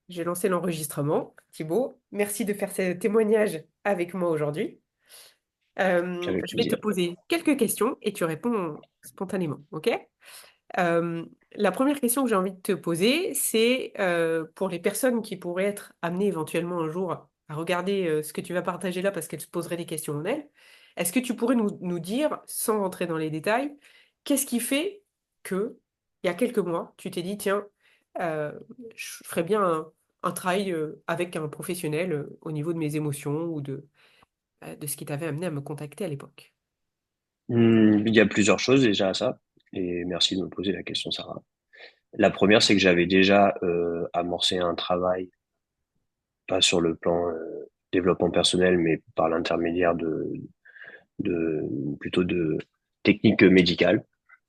j'ai lancé l'enregistrement. Thibaut, merci de faire ce témoignage avec moi aujourd'hui. Avec Je vais te plaisir. poser quelques questions et tu réponds spontanément, ok? Euh, la première question que j'ai envie de te poser, c'est pour les personnes qui pourraient être amenées éventuellement un jour à regarder ce que tu vas partager là parce qu'elles se poseraient des questions en elles. Est-ce que tu pourrais nous dire, sans rentrer dans les détails, qu'est-ce qui fait que, il y a quelques mois, tu t'es dit, tiens, euh, je ferais bien un travail avec un professionnel au niveau de mes émotions ou de ce qui t'avait amené à me contacter à l'époque? Il y a plusieurs choses déjà à ça, et merci de me poser la question, Sarah. La première, c'est que j'avais déjà amorcé un travail, pas sur le plan développement personnel, mais par l'intermédiaire de plutôt de techniques médicales,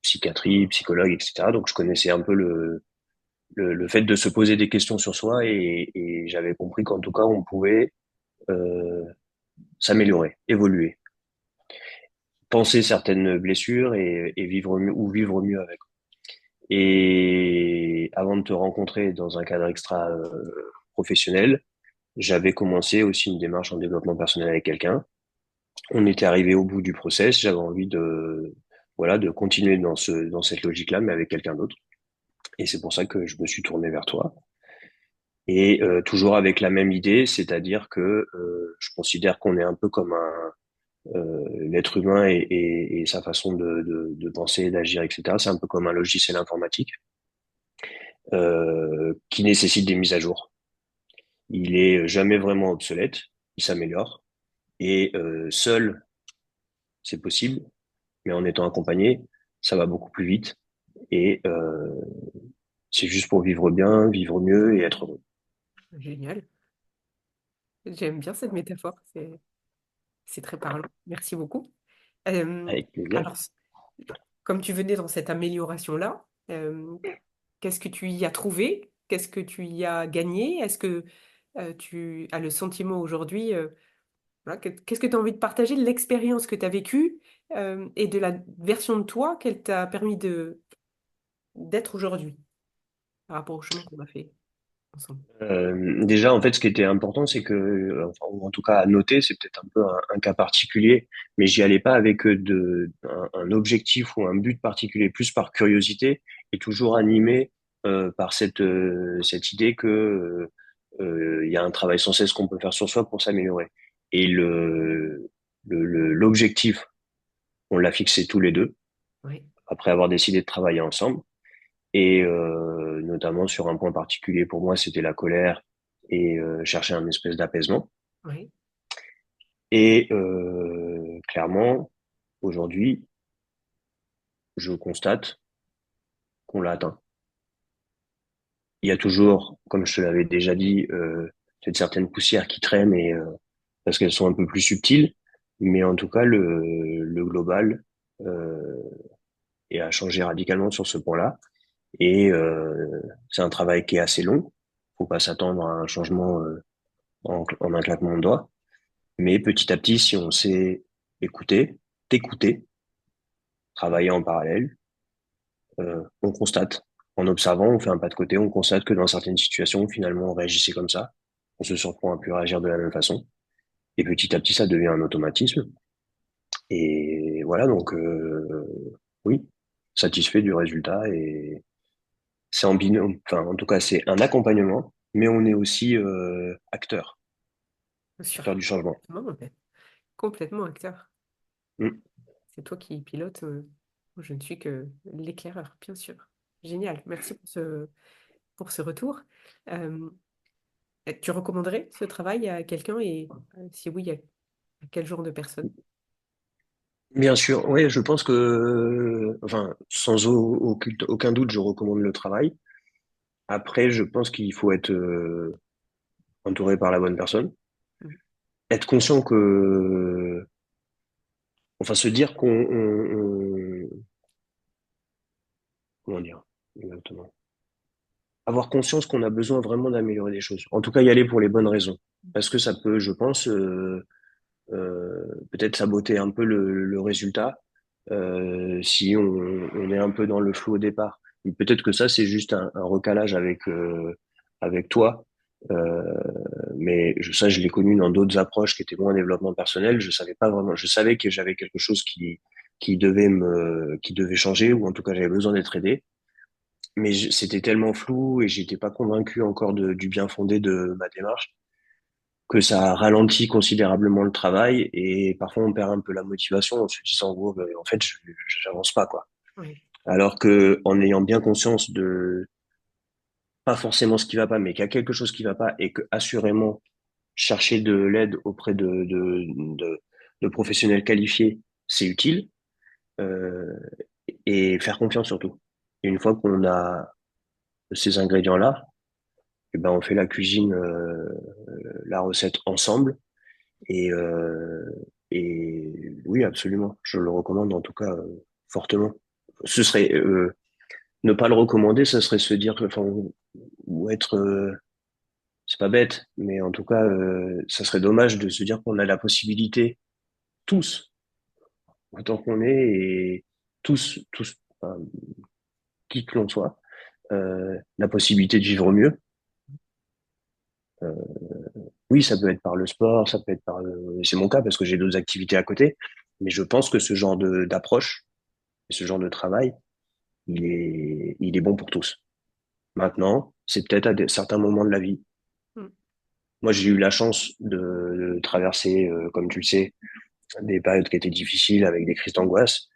psychiatrie, psychologue, etc. Donc je connaissais un peu le fait de se poser des questions sur soi, et j'avais compris qu'en tout cas, on pouvait euh, s'améliorer, évoluer, penser certaines blessures et vivre mieux, ou vivre mieux avec. Et avant de te rencontrer dans un cadre extra professionnel, j'avais commencé aussi une démarche en développement personnel avec quelqu'un. On était arrivé au bout du process. J'avais envie de, voilà, de continuer dans cette logique-là, mais avec quelqu'un d'autre. Et c'est pour ça que je me suis tourné vers toi. Et toujours avec la même idée, c'est-à-dire que je considère qu'on est un peu comme l'être humain et sa façon de penser, d'agir, etc. C'est un peu comme un logiciel informatique qui nécessite des mises à jour. Il est jamais vraiment obsolète, il s'améliore. Et seul, c'est possible, mais en étant accompagné, ça va beaucoup plus vite. Et c'est juste pour vivre bien, vivre mieux et être heureux. Génial. J'aime bien cette métaphore. C'est très parlant. Merci beaucoup. Avec plaisir. Alors, comme tu venais dans cette amélioration-là, qu'est-ce que tu y as trouvé? Qu'est-ce que tu y as gagné? Est-ce que tu as le sentiment aujourd'hui, voilà, qu'est-ce que tu as envie de partager de l'expérience que tu as vécue et de la version de toi qu'elle t'a permis d'être aujourd'hui par rapport au chemin qu'on a fait ensemble? Déjà, en fait, ce qui était important, c'est que, enfin, ou en tout cas à noter, c'est peut-être un peu un cas particulier, mais j'y allais pas avec un objectif ou un but particulier, plus par curiosité et toujours animé par cette idée que il y a un travail sans cesse qu'on peut faire sur soi pour s'améliorer. Et l'objectif, on l'a fixé tous les deux Oui, après avoir décidé de travailler ensemble. Et notamment sur un point particulier pour moi, c'était la colère et chercher un espèce d'apaisement. oui, Et clairement, aujourd'hui, je constate qu'on l'a atteint. Il y a toujours, comme je te l'avais déjà dit, cette certaine poussière qui traîne et parce qu'elles sont un peu plus subtiles, mais en tout cas, le global euh, est à changer radicalement sur ce point-là. Et c'est un travail qui est assez long. Faut pas s'attendre à un changement en un claquement de doigts. Mais petit à petit, si on sait écouter, t'écouter, travailler en parallèle, on constate. En observant, on fait un pas de côté, on constate que dans certaines situations, finalement, on réagissait comme ça. On se surprend à plus réagir de la même façon. Et petit à petit, ça devient un automatisme. Et voilà, donc oui, satisfait du résultat. Et c'est en binôme, enfin, en tout cas, c'est un accompagnement, mais on est aussi bien sûr. acteur du changement. Complètement, en fait. Complètement acteur. Mm. C'est toi qui pilote. Je ne suis que l'éclaireur, bien sûr. Génial. Merci pour ce retour. Euh, Tu recommanderais ce travail à quelqu'un et si oui, à quel genre de personne? Bien sûr, oui, je pense que, enfin, sans aucun doute, je recommande le travail. Après, je pense qu'il faut être entouré par la bonne personne, Mm. être conscient que, enfin, se dire comment dire, exactement, avoir conscience qu'on a besoin vraiment d'améliorer les choses. En tout cas, y aller pour les bonnes raisons, parce que ça peut, je pense, peut-être saboter un peu le résultat si on est un peu dans le flou au départ. Et peut-être que ça, c'est juste un recalage avec toi Euh, mais ça, je l'ai connu dans d'autres approches qui étaient moins développement personnel. Je savais pas vraiment. Je savais que j'avais quelque chose qui devait changer, ou en tout cas j'avais besoin d'être aidé. Mais c'était tellement flou et j'étais pas convaincu encore du bien fondé de ma démarche que ça ralentit considérablement le travail, et parfois on perd un peu la motivation en se disant, oh, ben, en fait, j'avance pas, quoi. Oui. Alors que en ayant bien conscience de pas forcément ce qui va pas, mais qu'il y a quelque chose qui va pas, et que assurément chercher de l'aide auprès de professionnels qualifiés, c'est utile, euh, et faire confiance surtout. Et une fois qu'on a ces ingrédients-là, eh ben on fait la cuisine, la recette ensemble, et oui, absolument, je le recommande en tout cas, fortement. Ce serait Ne pas le recommander, ce serait se dire que, enfin, ou être, c'est pas bête, mais en tout cas, ça serait dommage de se dire qu'on a la possibilité, tous, autant qu'on est, et tous, enfin, qui que l'on soit, la possibilité de vivre mieux. Euh, oui, ça peut être par le sport, ça peut être par, c'est mon cas parce que j'ai d'autres activités à côté, mais je pense que ce genre d'approche, et ce genre de travail, il est bon pour tous. Maintenant, c'est peut-être à certains moments de la vie. Mm. Moi, j'ai eu la chance de traverser, comme tu le sais, des périodes qui étaient difficiles avec des crises d'angoisse.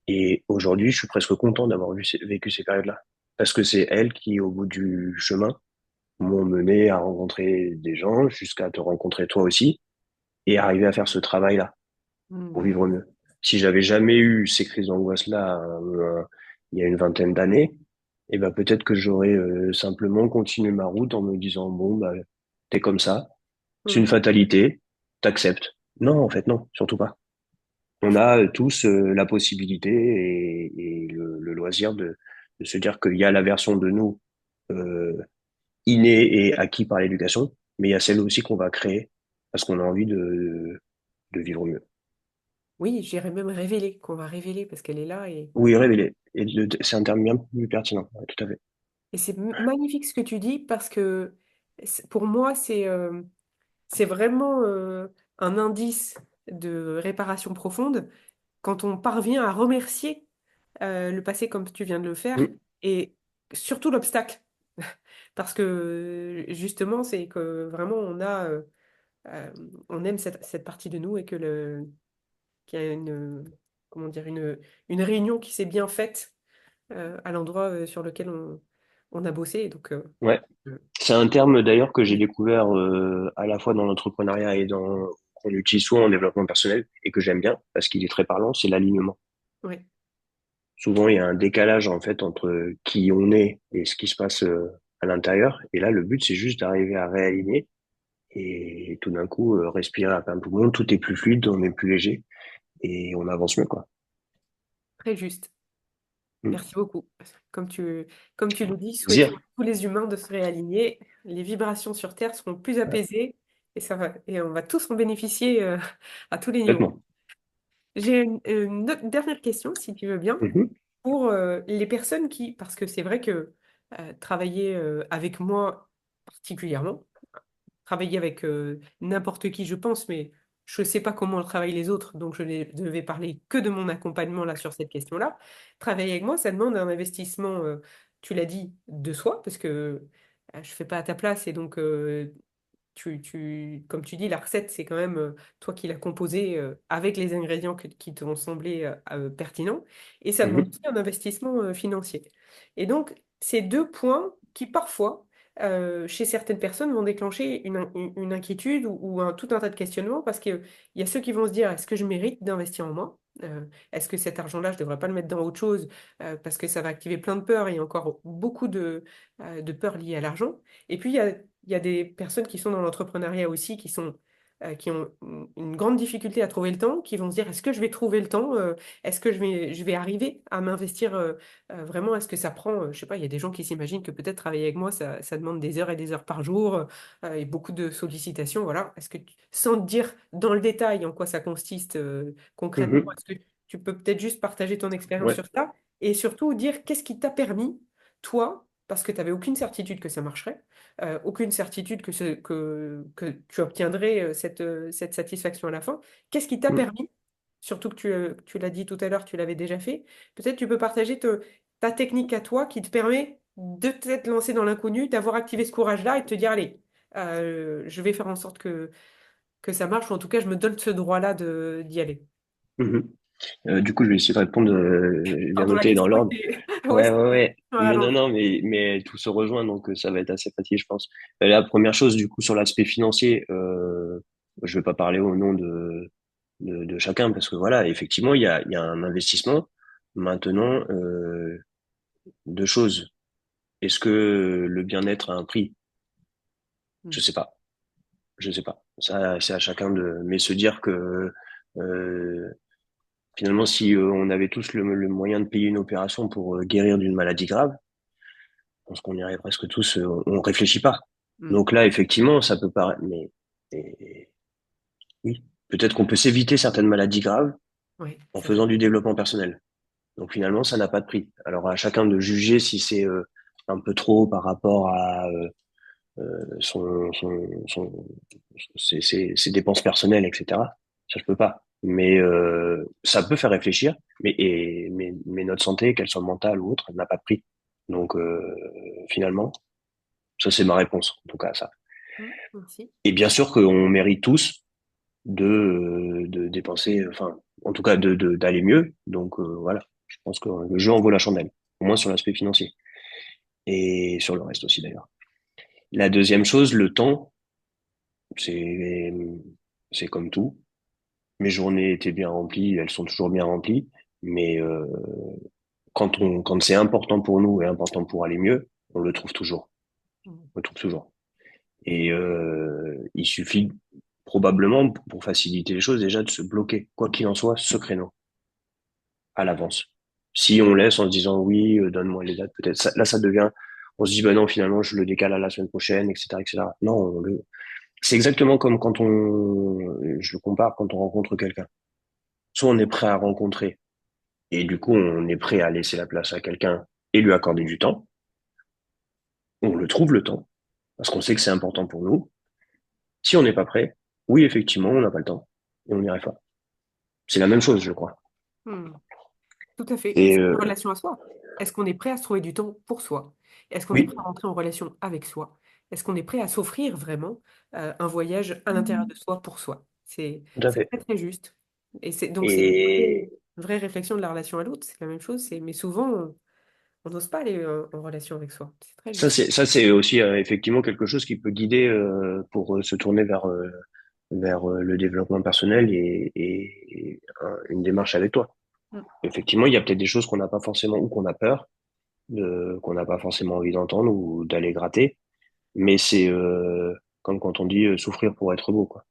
Et aujourd'hui, je suis presque content d'avoir vécu ces périodes-là. Parce que c'est elles qui, au bout du chemin, m'ont mené à rencontrer des gens, jusqu'à te rencontrer toi aussi, et arriver à faire ce travail-là pour Mm. vivre mieux. Si j'avais jamais eu ces crises d'angoisse-là, il y a une vingtaine d'années, eh ben peut-être que j'aurais, simplement continué ma route en me disant, bon, bah, t'es comme ça, c'est une Mm. fatalité, t'acceptes. Non, en fait, non, surtout pas. On a, tous, la possibilité, et le loisir de se dire qu'il y a la version de nous, euh, innée et acquis par l'éducation, mais il y a celle aussi qu'on va créer parce qu'on a envie de vivre mieux. Oui, j'irais même révéler, qu'on va révéler parce qu'elle est là Oui, révéler. Et c'est un terme bien plus pertinent. Ouais, tout à fait. et c'est magnifique ce que tu dis parce que pour moi, c'est vraiment un indice de réparation profonde quand on parvient à remercier le passé comme tu viens de le faire Mm. et surtout l'obstacle. Parce que justement, c'est que vraiment euh, on aime cette partie de nous et qu'il y a comment dire, une réunion qui s'est bien faite à l'endroit sur lequel on a bossé. Et donc, Ouais. euh, C'est un terme d'ailleurs que j'ai découvert, à la fois dans l'entrepreneuriat et qu'on utilise souvent en développement personnel, et que j'aime bien parce qu'il est très parlant, c'est l'alignement. ouais, Souvent, il y a un décalage en fait entre qui on est et ce qui se passe, à l'intérieur. Et là, le but, c'est juste d'arriver à réaligner, et tout d'un coup, respirer à plein poumon, tout est plus fluide, on est plus léger, et on avance mieux, quoi. très juste. Mm. Merci beaucoup. Comme tu le dis, souhaitons Zir, à tous les humains de se réaligner. Les vibrations sur Terre seront plus apaisées et et on va tous en bénéficier à tous les niveaux. complètement. J'ai une dernière question, si tu veux bien, Mhm. pour les personnes parce que c'est vrai que travailler avec moi particulièrement, travailler avec n'importe qui, je pense, mais je ne sais pas comment travaillent les autres, donc ne vais parler que de mon accompagnement là sur cette question-là. Travailler avec moi, ça demande un investissement, tu l'as dit, de soi, parce que je ne fais pas à ta place et donc comme tu dis, la recette, c'est quand même toi qui l'as composée avec les ingrédients qui t'ont semblé pertinents. Et ça demande Mhm. aussi un investissement financier. Et donc, c'est deux points qui, parfois, chez certaines personnes, vont déclencher une inquiétude ou tout un tas de questionnements parce qu'il y a ceux qui vont se dire, est-ce que je mérite d'investir en moi? Est-ce que cet argent-là, je ne devrais pas le mettre dans autre chose parce que ça va activer plein de peurs et il y a encore beaucoup de peurs liées à l'argent. Et puis, il y a des personnes qui sont dans l'entrepreneuriat aussi, qui ont une grande difficulté à trouver le temps, qui vont se dire, est-ce que je vais trouver le temps? Est-ce que je vais arriver à m'investir vraiment? Est-ce que ça prend, je sais pas, il y a des gens qui s'imaginent que peut-être travailler avec moi, ça demande des heures et des heures par jour et beaucoup de sollicitations. Voilà. Sans te dire dans le détail en quoi ça consiste concrètement, Mhm. est-ce que tu peux peut-être juste partager ton expérience Ouais. sur ça et surtout dire qu'est-ce qui t'a permis, toi, parce que tu n'avais aucune certitude que ça marcherait, aucune certitude que tu obtiendrais cette satisfaction à la fin. Qu'est-ce qui t'a Mm. permis, surtout que tu l'as dit tout à l'heure, tu l'avais déjà fait, peut-être tu peux partager ta technique à toi qui te permet de t'être lancé dans l'inconnu, d'avoir activé ce courage-là et de te dire, allez, je vais faire en sorte que ça marche, ou en tout cas, je me donne ce droit-là d'y aller. Mhm. Du coup, je vais essayer de répondre bien Pardon, la noté dans question l'ordre. était... Ouais, Ouais, ouais, c'était ouais. à Mais non, l'envers. non, mais tout se rejoint, donc ça va être assez facile, je pense. La première chose, du coup, sur l'aspect financier, je vais pas parler au nom de chacun, parce que voilà, effectivement, il y a un investissement. Maintenant, deux choses. Est-ce que le bien-être a un prix? Je Mm. sais pas. Je sais pas. Ça, c'est à chacun de. Mais se dire que euh, finalement, si on avait tous le moyen de payer une opération pour guérir d'une maladie grave, je pense qu'on irait presque tous. On réfléchit pas. Mm. Donc là, effectivement, ça peut paraître. Mais oui, peut-être qu'on peut s'éviter certaines maladies graves Oui, en c'est vrai. faisant du développement personnel. Donc finalement, ça n'a pas de prix. Alors à chacun de juger si c'est un peu trop par rapport à son, ses dépenses personnelles, etc. Ça, je peux pas. Mais ça peut faire réfléchir. Mais notre santé, qu'elle soit mentale ou autre, elle n'a pas de prix. Donc finalement, ça c'est ma réponse en tout cas à ça. Mm. Merci. Et bien sûr qu'on mérite tous de dépenser, enfin, en tout cas d'aller mieux. Donc voilà, je pense que le jeu en vaut la chandelle, au moins sur l'aspect financier et sur le reste aussi d'ailleurs. La deuxième chose, le temps, c'est c'est comme tout. Mes journées étaient bien remplies, elles sont toujours bien remplies, mais quand c'est important pour nous et important pour aller mieux, on le trouve toujours. Mm. On le trouve toujours. Et il suffit probablement pour faciliter les choses déjà de se bloquer, quoi qu'il en soit, ce créneau à l'avance. Si on laisse en se disant oui, donne-moi les dates, peut-être là ça devient, on se dit bah non finalement je le décale à la semaine prochaine, etc., etc. Non, c'est exactement comme quand je le compare quand on rencontre quelqu'un. Soit on est prêt à rencontrer et du coup on est prêt à laisser la place à quelqu'un et lui accorder du temps. On le trouve le temps parce qu'on sait que c'est important pour nous. Si on n'est pas prêt, oui effectivement on n'a pas le temps et on n'y arrive pas. C'est la même chose, je crois. Mm. Tout à fait. Et Et c'est une relation à soi. Est-ce qu'on est prêt à se trouver du temps pour soi? Est-ce qu'on est prêt oui, à rentrer en relation avec soi? Est-ce qu'on est prêt à s'offrir vraiment un voyage à l'intérieur de soi pour soi? tout à C'est fait. très très juste. Et c'est Et une vraie réflexion de la relation à l'autre. C'est la même chose. Mais souvent, on n'ose pas aller en relation avec soi. C'est très juste. ça c'est aussi effectivement quelque chose qui peut guider pour se tourner vers le développement personnel et une démarche avec toi. Mm. Effectivement, il y a peut-être des choses qu'on n'a pas forcément ou qu'on a peur qu'on n'a pas forcément envie d'entendre ou d'aller gratter, mais c'est comme quand on dit souffrir pour être beau, quoi.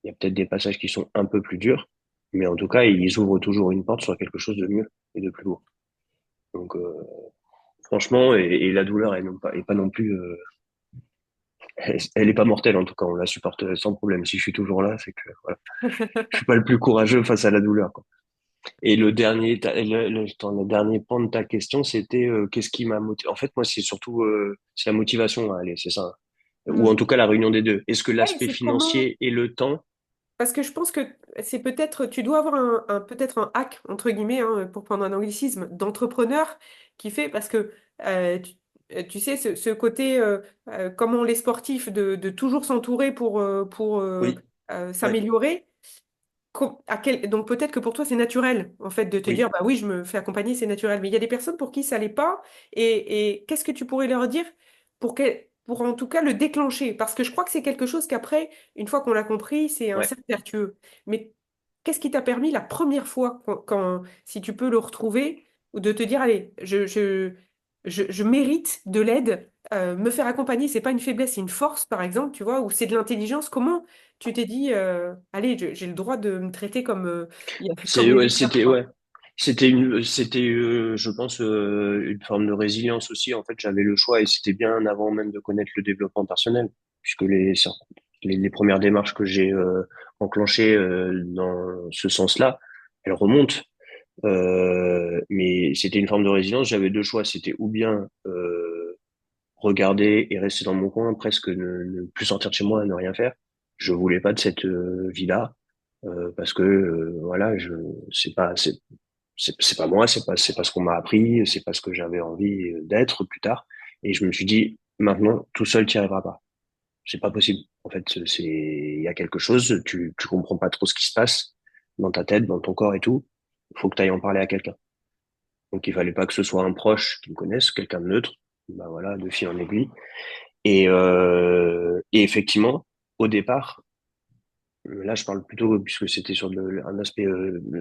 Il y a peut-être des passages qui sont un peu plus durs, mais en tout cas, ils ouvrent toujours une porte sur quelque chose de mieux et de plus beau. Donc, franchement, et la douleur est pas non plus, elle est pas mortelle en tout cas, on la supporte sans problème. Si je suis toujours là, c'est que voilà, je suis pas le plus courageux face à la douleur, quoi. Et le dernier, le dernier point de ta question, c'était qu'est-ce qui m'a motivé. En fait, moi, c'est surtout c'est la motivation à aller, c'est ça. Ou en Mm. tout cas la réunion des deux. Est-ce que Ouais, l'aspect c'est comment. financier et le temps, Parce que je pense que c'est peut-être, tu dois avoir peut-être un hack, entre guillemets, hein, pour prendre un anglicisme, d'entrepreneur qui fait, parce que tu sais, ce côté, comme ont les sportifs, de toujours s'entourer pour oui, ouais, s'améliorer, donc peut-être que pour toi c'est naturel en fait de te dire oui, bah oui je me fais accompagner c'est naturel mais il y a des personnes pour qui ça l'est pas et qu'est-ce que tu pourrais leur dire pour en tout cas le déclencher parce que je crois que c'est quelque chose qu'après une fois qu'on l'a compris c'est un ouais. cercle vertueux mais qu'est-ce qui t'a permis la première fois si tu peux le retrouver ou de te dire allez je mérite de l'aide me faire accompagner c'est pas une faiblesse c'est une force par exemple tu vois ou c'est de l'intelligence comment tu t'es dit, allez, j'ai le droit de me traiter comme, comme C'est les ouais, meilleurs, c'était quoi. ouais. C'était je pense une forme de résilience aussi. En fait, j'avais le choix et c'était bien avant même de connaître le développement personnel, puisque les premières démarches que j'ai enclenchées dans ce sens-là, elles remontent. Mais c'était une forme de résilience. J'avais deux choix. C'était ou bien regarder et rester dans mon coin, presque ne plus sortir de chez moi, ne rien faire. Je voulais pas de cette vie-là parce que voilà, je c'est pas moi, c'est pas ce qu'on m'a appris, c'est pas ce que j'avais envie d'être plus tard. Et je me suis dit, maintenant, tout seul, tu n'y arriveras pas. C'est pas possible. En fait, il y a quelque chose, tu comprends pas trop ce qui se passe dans ta tête, dans ton corps et tout. Il faut que tu ailles en parler à quelqu'un. Donc, il fallait pas que ce soit un proche qui me connaisse, quelqu'un de neutre. Bah voilà, de fil en aiguille. Et effectivement, au départ, là, je parle plutôt puisque c'était sur un aspect,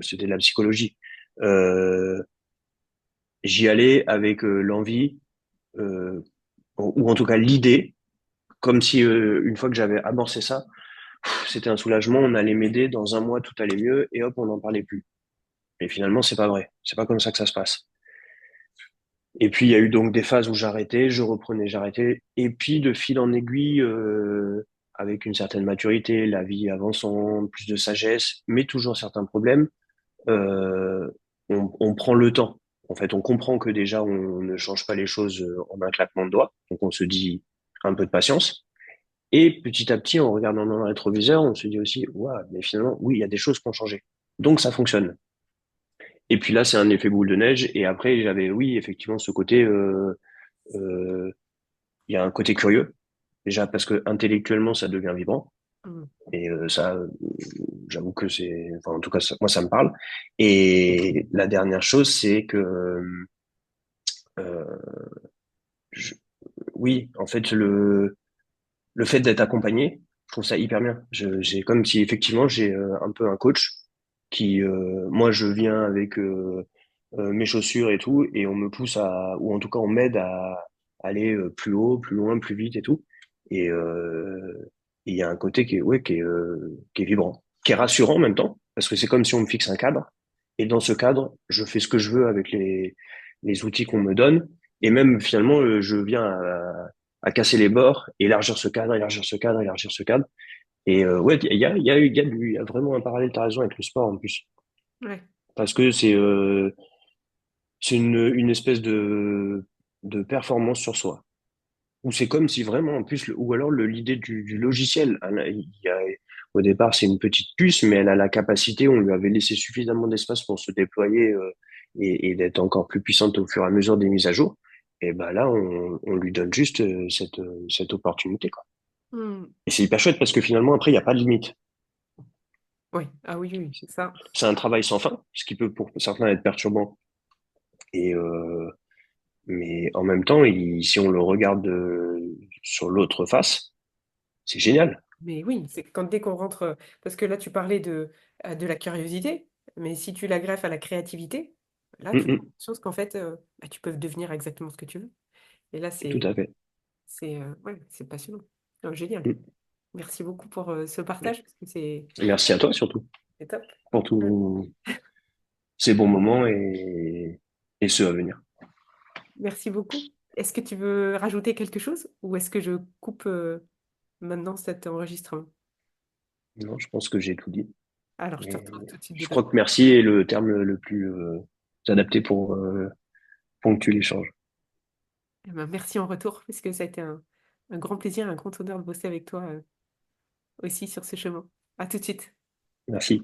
c'était de la psychologie. Euh, J'y allais avec l'envie, euh, ou en tout cas l'idée, comme si une fois que j'avais amorcé ça, c'était un soulagement, on allait m'aider, dans un mois tout allait mieux, et hop, on n'en parlait plus. Et finalement, c'est pas vrai. C'est pas comme ça que ça se passe. Et puis, il y a eu donc des phases où j'arrêtais, je reprenais, j'arrêtais. Et puis, de fil en aiguille, avec une certaine maturité, la vie avançant, plus de sagesse, mais toujours certains problèmes, euh, on prend le temps. En fait, on comprend que déjà, on ne change pas les choses en un claquement de doigts. Donc, on se dit un peu de patience. Et petit à petit, en regardant dans le rétroviseur, on se dit aussi, ouais, mais finalement, oui, il y a des choses qui ont changé. Donc, ça fonctionne. Et puis là, c'est un effet boule de neige. Et après, j'avais, oui, effectivement, ce côté, euh, il y a un côté curieux. Déjà, parce que intellectuellement, ça devient vivant. Mm. Et ça, j'avoue que c'est, enfin, en tout cas, moi, ça me parle. Et la dernière chose, c'est que, euh, je- oui, en fait, le fait d'être accompagné, je trouve ça hyper bien. J'ai comme si effectivement j'ai un peu un coach qui, moi, je viens avec mes chaussures et tout, et on me pousse à, ou en tout cas on m'aide à aller plus haut, plus loin, plus vite et tout. Et il y a un côté qui est, ouais, qui est vibrant, qui est rassurant en même temps, parce que c'est comme si on me fixe un cadre, et dans ce cadre, je fais ce que je veux avec les outils qu'on me donne, et même finalement, je viens à casser les bords, élargir ce cadre, élargir ce cadre, élargir ce cadre. Et ouais, il y a vraiment un parallèle, t'as raison, avec le sport en plus. Ouais. Parce que c'est une espèce de performance sur soi. Ou c'est comme si vraiment, en plus, ou alors l'idée du logiciel. Au départ, c'est une petite puce, mais elle a la capacité, on lui avait laissé suffisamment d'espace pour se déployer et d'être encore plus puissante au fur et à mesure des mises à jour. Et ben là, on lui donne juste cette opportunité, quoi. Mm. Et c'est hyper chouette parce que finalement, après, il n'y a pas de limite. Oui, ah oui, oui, c'est ça. C'est un travail sans fin, ce qui peut pour certains être perturbant. Et mais en même temps, si on le regarde sur l'autre face, c'est génial. Mais oui, c'est quand dès qu'on rentre, parce que là tu parlais de la curiosité, mais si tu la greffes à la créativité, là tu prends Mm, conscience qu'en fait bah, tu peux devenir exactement ce que tu veux. Et là tout à fait. ouais, c'est passionnant. Génial. Mm. Merci beaucoup pour ce partage parce que Merci à toi surtout c'est top. pour Mm. tous ces bons moments et ceux à venir. Merci beaucoup. Est-ce que tu veux rajouter quelque chose ou est-ce que je coupe maintenant cet enregistrement? Non, je pense que j'ai tout dit. Alors je te Et retrouve tout de suite je dedans. crois que merci est le terme le plus adapté pour ponctuer l'échange. Eh ben, merci en retour parce que ça a été un grand plaisir, un grand honneur de bosser avec toi aussi sur ce chemin. À tout de suite. Merci.